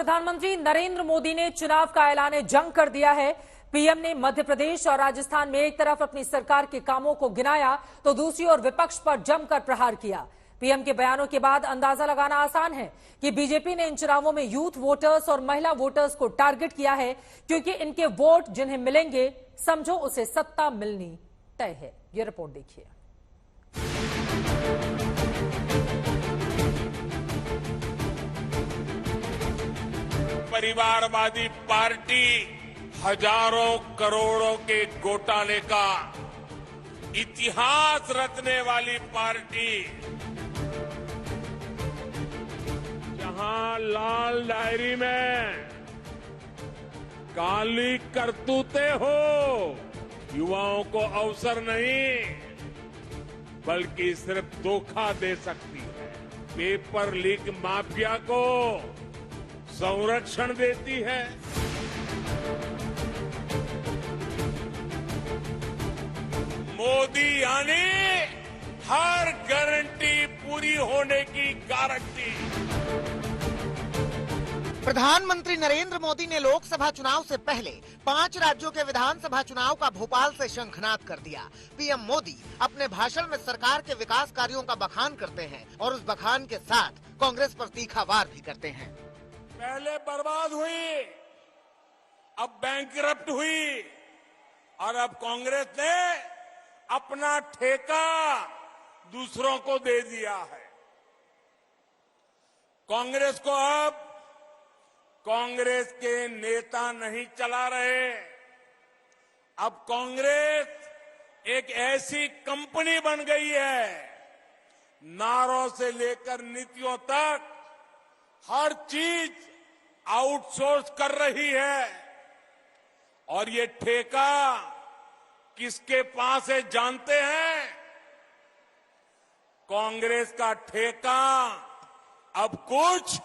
प्रधानमंत्री नरेंद्र मोदी ने चुनाव का ऐलान जंग कर दिया है। पीएम ने मध्य प्रदेश और राजस्थान में एक तरफ अपनी सरकार के कामों को गिनाया तो दूसरी ओर विपक्ष पर जमकर प्रहार किया। पीएम के बयानों के बाद अंदाजा लगाना आसान है कि बीजेपी ने इन चुनावों में यूथ वोटर्स और महिला वोटर्स को टारगेट किया है, क्योंकि इनके वोट जिन्हें मिलेंगे समझो उसे सत्ता मिलनी तय है। ये रिपोर्ट देखिए। परिवारवादी पार्टी हजारों करोड़ों के घोटाले का इतिहास रचने वाली पार्टी, जहां लाल डायरी में काली करतूते हो, युवाओं को अवसर नहीं बल्कि सिर्फ धोखा दे सकती है। पेपर लीक माफिया को संरक्षण देती है। मोदी यानी हर गारंटी पूरी होने की गारंटी। प्रधानमंत्री नरेंद्र मोदी ने लोकसभा चुनाव से पहले 5 राज्यों के विधानसभा चुनाव का भोपाल से शंखनाद कर दिया। पीएम मोदी अपने भाषण में सरकार के विकास कार्यों का बखान करते हैं और उस बखान के साथ कांग्रेस पर तीखा वार भी करते हैं। पहले बर्बाद हुई, अब बैंकरप्ट हुई और अब कांग्रेस ने अपना ठेका दूसरों को दे दिया है। कांग्रेस को अब कांग्रेस के नेता नहीं चला रहे, अब कांग्रेस एक ऐसी कंपनी बन गई है, नारों से लेकर नीतियों तक हर चीज आउटसोर्स कर रही है। और ये ठेका किसके पास है जानते हैं? कांग्रेस का ठेका अब कुछ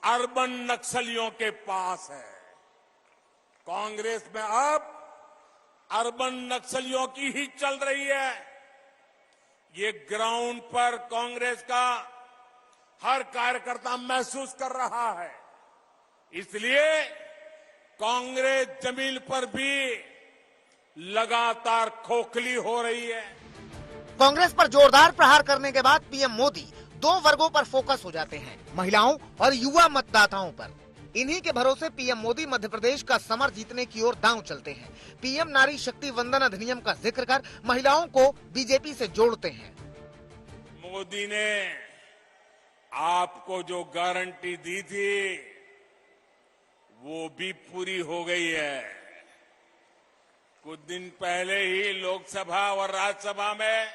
अर्बन नक्सलियों के पास है। कांग्रेस में अब अर्बन नक्सलियों की ही चल रही है। ये ग्राउंड पर कांग्रेस का हर कार्यकर्ता महसूस कर रहा है। इसलिए कांग्रेस जमीन पर भी लगातार खोखली हो रही है। कांग्रेस पर जोरदार प्रहार करने के बाद पीएम मोदी 2 वर्गों पर फोकस हो जाते हैं, महिलाओं और युवा मतदाताओं पर। इन्हीं के भरोसे पीएम मोदी मध्य प्रदेश का समर जीतने की ओर दांव चलते हैं। पीएम नारी शक्ति वंदन अधिनियम का जिक्र कर महिलाओं को बीजेपी से जोड़ते हैं। मोदी ने आपको जो गारंटी दी थी वो भी पूरी हो गई है। कुछ दिन पहले ही लोकसभा और राज्यसभा में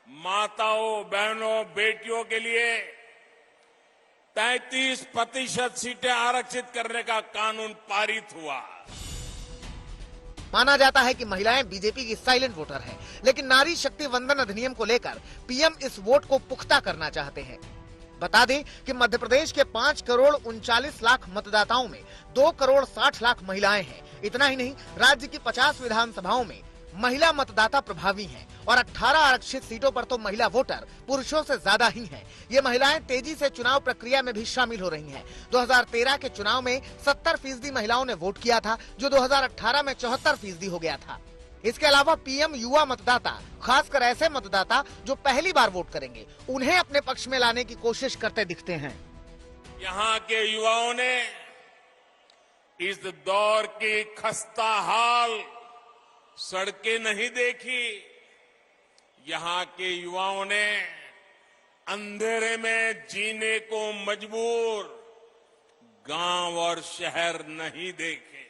माताओं, बहनों, बेटियों के लिए 33% सीटें आरक्षित करने का कानून पारित हुआ। माना जाता है कि महिलाएं बीजेपी की साइलेंट वोटर हैं, लेकिन नारी शक्ति वंदन अधिनियम को लेकर पीएम इस वोट को पुख्ता करना चाहते हैं। बता दें कि मध्य प्रदेश के 5 करोड़ 39 लाख मतदाताओं में 2 करोड़ 60 लाख महिलाएं हैं। इतना ही नहीं, राज्य की 50 विधानसभाओं में महिला मतदाता प्रभावी हैं और 18 आरक्षित सीटों पर तो महिला वोटर पुरुषों से ज्यादा ही हैं। ये महिलाएं तेजी से चुनाव प्रक्रिया में भी शामिल हो रही हैं। 2013 के चुनाव में 70% महिलाओं ने वोट किया था, जो 2018 में 74% हो गया था। इसके अलावा पीएम युवा मतदाता, खासकर ऐसे मतदाता जो पहली बार वोट करेंगे, उन्हें अपने पक्ष में लाने की कोशिश करते दिखते हैं। यहाँ के युवाओं ने इस दौर की खस्ता हाल सड़कें नहीं देखी। यहाँ के युवाओं ने अंधेरे में जीने को मजबूर गांव और शहर नहीं देखे।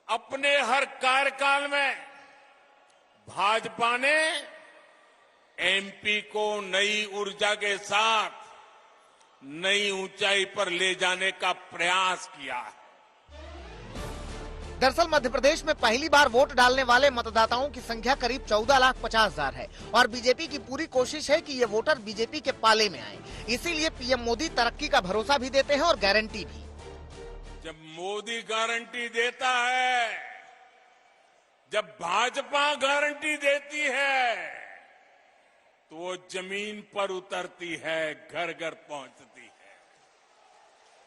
अपने हर कार्यकाल में भाजपा ने एमपी को नई ऊर्जा के साथ नई ऊंचाई पर ले जाने का प्रयास किया है। दरअसल मध्य प्रदेश में पहली बार वोट डालने वाले मतदाताओं की संख्या करीब 14,50,000 है और बीजेपी की पूरी कोशिश है कि ये वोटर बीजेपी के पाले में आए। इसीलिए पीएम मोदी तरक्की का भरोसा भी देते हैं और गारंटी भी। जब मोदी गारंटी देता है, जब भाजपा गारंटी देती है, तो वो जमीन पर उतरती है, घर घर पहुंचती है।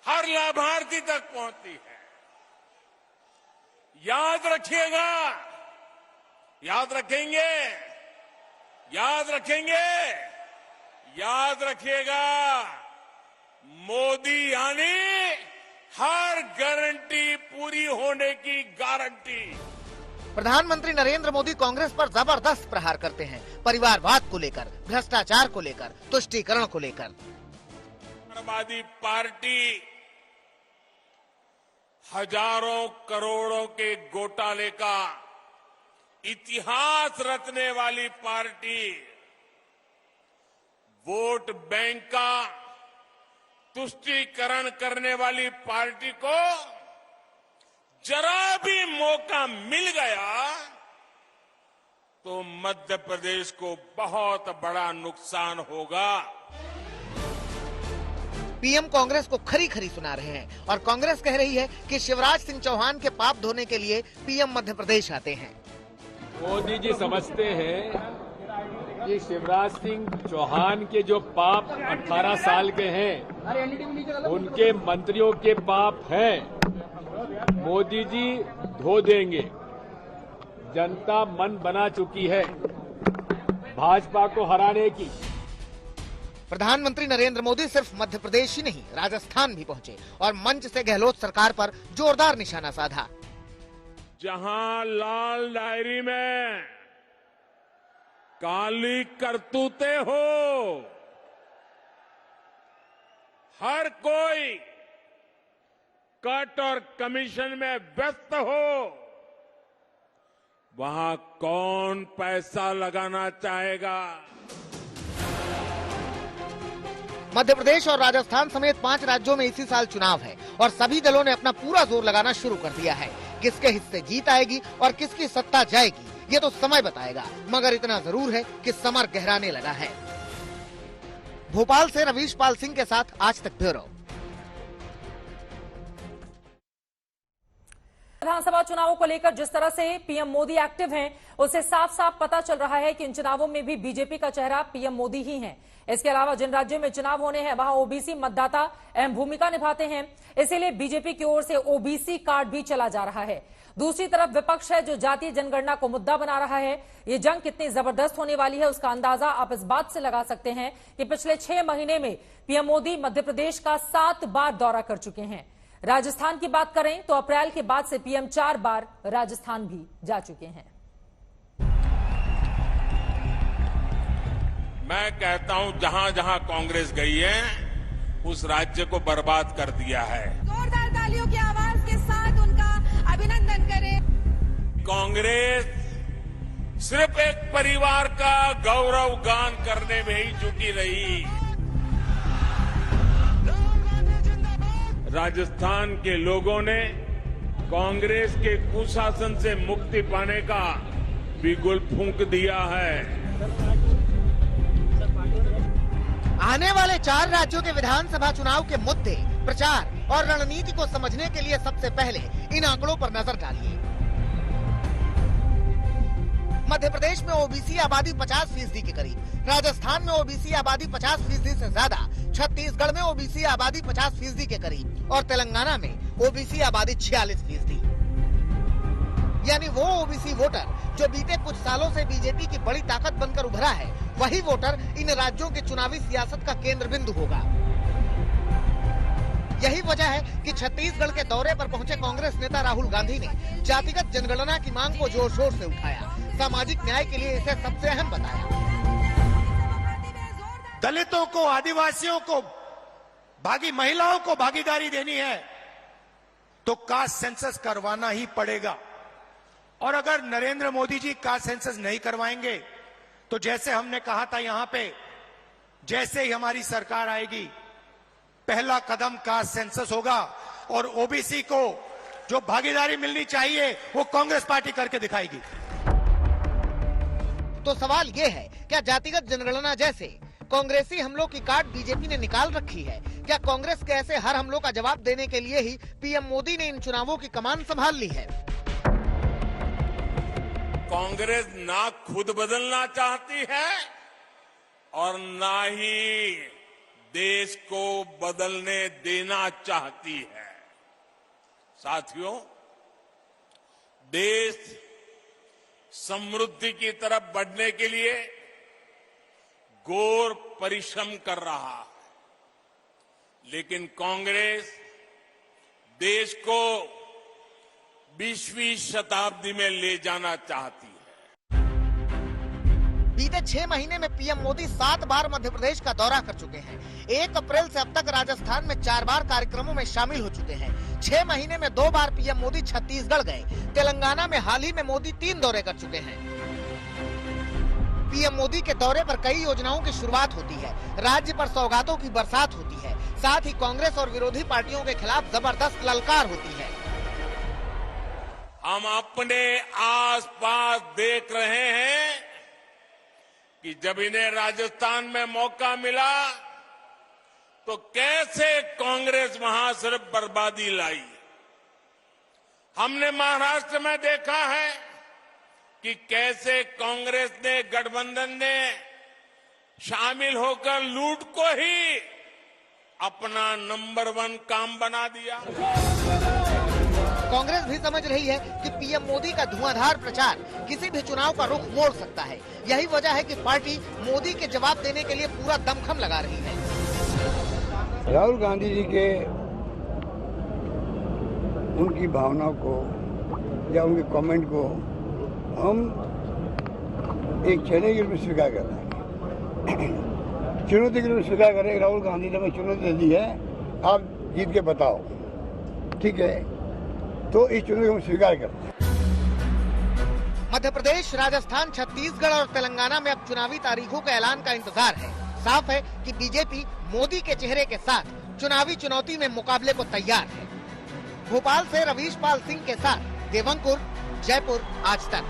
हर लाभार्थी तक पहुंचती है। याद रखिएगा, याद रखेंगे, याद रखेंगे, याद रखिएगा, मोदी यानी हर गारंटी पूरी होने की गारंटी। प्रधानमंत्री नरेंद्र मोदी कांग्रेस पर जबरदस्त प्रहार करते हैं, परिवारवाद को लेकर, भ्रष्टाचार को लेकर, तुष्टीकरण को लेकर। समाजवादी पार्टी हजारों करोड़ों के घोटाले का इतिहास रचने वाली पार्टी, वोट बैंक का तुष्टीकरण करने वाली पार्टी को जरा भी मौका मिल गया तो मध्य प्रदेश को बहुत बड़ा नुकसान होगा। पीएम कांग्रेस को खरी खरी सुना रहे हैं और कांग्रेस कह रही है कि शिवराज सिंह चौहान के पाप धोने के लिए पीएम मध्य प्रदेश आते हैं। मोदी जी समझते हैं कि शिवराज सिंह चौहान के जो पाप 18 साल के हैं उनके मंत्रियों के पाप हैं, मोदी जी धो देंगे। जनता मन बना चुकी है भाजपा को हराने की। प्रधानमंत्री नरेंद्र मोदी सिर्फ मध्य प्रदेश ही नहीं, राजस्थान भी पहुंचे और मंच से गहलोत सरकार पर जोरदार निशाना साधा। जहां लाल डायरी में काली करतूते हो, हर कोई कट और कमीशन में व्यस्त हो, वहां कौन पैसा लगाना चाहेगा? मध्य प्रदेश और राजस्थान समेत 5 राज्यों में इसी साल चुनाव है और सभी दलों ने अपना पूरा जोर लगाना शुरू कर दिया है। किसके हिस्से जीत आएगी और किसकी सत्ता जाएगी ये तो समय बताएगा, मगर इतना जरूर है कि समर गहराने लगा है। भोपाल से रवीश पाल सिंह के साथ आज तक ब्यूरो। विधानसभा चुनावों को लेकर जिस तरह से पीएम मोदी एक्टिव हैं, उससे साफ साफ पता चल रहा है कि इन चुनावों में भी बीजेपी का चेहरा पीएम मोदी ही है। इसके अलावा जिन राज्यों में चुनाव होने हैं वहां ओबीसी मतदाता अहम भूमिका निभाते हैं, इसीलिए बीजेपी की ओर से ओबीसी कार्ड भी चला जा रहा है। दूसरी तरफ विपक्ष है जो जातीय जनगणना को मुद्दा बना रहा है। ये जंग कितनी जबरदस्त होने वाली है उसका अंदाजा आप इस बात से लगा सकते हैं कि पिछले 6 महीने में पीएम मोदी मध्य प्रदेश का 7 बार दौरा कर चुके हैं। राजस्थान की बात करें तो अप्रैल के बाद से पीएम 4 बार राजस्थान भी जा चुके हैं। मैं कहता हूं जहां जहां कांग्रेस गई है उस राज्य को बर्बाद कर दिया है। जोरदार तालियों की आवाज के साथ उनका अभिनंदन करें। कांग्रेस सिर्फ एक परिवार का गौरव गान करने में ही जुटी रही। राजस्थान के लोगों ने कांग्रेस के कुशासन से मुक्ति पाने का बिगुल फूंक दिया है। आने वाले 4 राज्यों के विधानसभा चुनाव के मुद्दे, प्रचार और रणनीति को समझने के लिए सबसे पहले इन आंकड़ों पर नजर डालिए। मध्य प्रदेश में ओबीसी आबादी 50% के करीब, राजस्थान में ओबीसी आबादी 50% से ज्यादा, छत्तीसगढ़ में ओबीसी आबादी 50% के करीब और तेलंगाना में ओबीसी आबादी 46%। यानी वो ओबीसी वोटर जो बीते कुछ सालों से बीजेपी की बड़ी ताकत बनकर उभरा है, वही वोटर इन राज्यों के चुनावी सियासत का केंद्र बिंदु होगा। यही वजह है कि छत्तीसगढ़ के दौरे पर पहुंचे कांग्रेस नेता राहुल गांधी ने जातिगत जनगणना की मांग को जोर शोर से उठाया। सामाजिक न्याय के लिए इसे सबसे अहम बताया। दलितों को, आदिवासियों को, महिलाओं को भागीदारी देनी है तो कास्ट सेंसस करवाना ही पड़ेगा। और अगर नरेंद्र मोदी जी कास्ट सेंसस नहीं करवाएंगे तो जैसे हमने कहा था यहां पे, जैसे ही हमारी सरकार आएगी पहला कदम कास्ट सेंसस होगा और ओबीसी को जो भागीदारी मिलनी चाहिए वो कांग्रेस पार्टी करके दिखाएगी। तो सवाल ये है, क्या जातिगत जनगणना जैसे कांग्रेसी हमलों की काट बीजेपी ने निकाल रखी है? क्या कांग्रेस के ऐसे हर हमलों का जवाब देने के लिए ही पीएम मोदी ने इन चुनावों की कमान संभाल ली है? कांग्रेस ना खुद बदलना चाहती है और ना ही देश को बदलने देना चाहती है। साथियों, देश समृद्धि की तरफ बढ़ने के लिए घोर परिश्रम कर रहा है, लेकिन कांग्रेस देश को 20वीं शताब्दी में ले जाना चाहती है। बीते 6 महीने में पीएम मोदी 7 बार मध्य प्रदेश का दौरा कर चुके हैं। 1 अप्रैल से अब तक राजस्थान में 4 बार कार्यक्रमों में शामिल हो चुके हैं। 6 महीने में 2 बार पीएम मोदी छत्तीसगढ़ गए। तेलंगाना में हाल ही में मोदी 3 दौरे कर चुके हैं। पीएम मोदी के दौरे पर कई योजनाओं की शुरुआत होती है, राज्य पर सौगातों की बरसात होती है, साथ ही कांग्रेस और विरोधी पार्टियों के खिलाफ जबरदस्त ललकार होती है। हम अपने आसपास देख रहे हैं कि जब इन्हें राजस्थान में मौका मिला तो कैसे कांग्रेस वहां सिर्फ बर्बादी लाई। हमने महाराष्ट्र में देखा है कि कैसे कांग्रेस ने, गठबंधन ने शामिल होकर लूट को ही अपना नंबर 1 काम बना दिया। कांग्रेस भी समझ रही है कि पीएम मोदी का धुआंधार प्रचार किसी भी चुनाव का रुख मोड़ सकता है। यही वजह है कि पार्टी मोदी के जवाब देने के लिए पूरा दमखम लगा रही है। राहुल गांधी जी के उनकी भावनाओं को या उनके कमेंट को हम एक चैलेंज के रूप में स्वीकार कर रहे हैं, चुनौती के रूप में स्वीकार कर रहे हैं। राहुल गांधी ने हमें चुनौती दी है, आप जीत के बताओ, ठीक है, तो इस चुनौती को हम स्वीकार करते हैं। मध्य प्रदेश, राजस्थान, छत्तीसगढ़ और तेलंगाना में अब चुनावी तारीखों के ऐलान का इंतजार है। साफ है कि बीजेपी मोदी के चेहरे के साथ चुनावी चुनौती में मुकाबले को तैयार है। भोपाल से रवीश पाल सिंह के साथ देवंकुर, जयपुर, आज तक।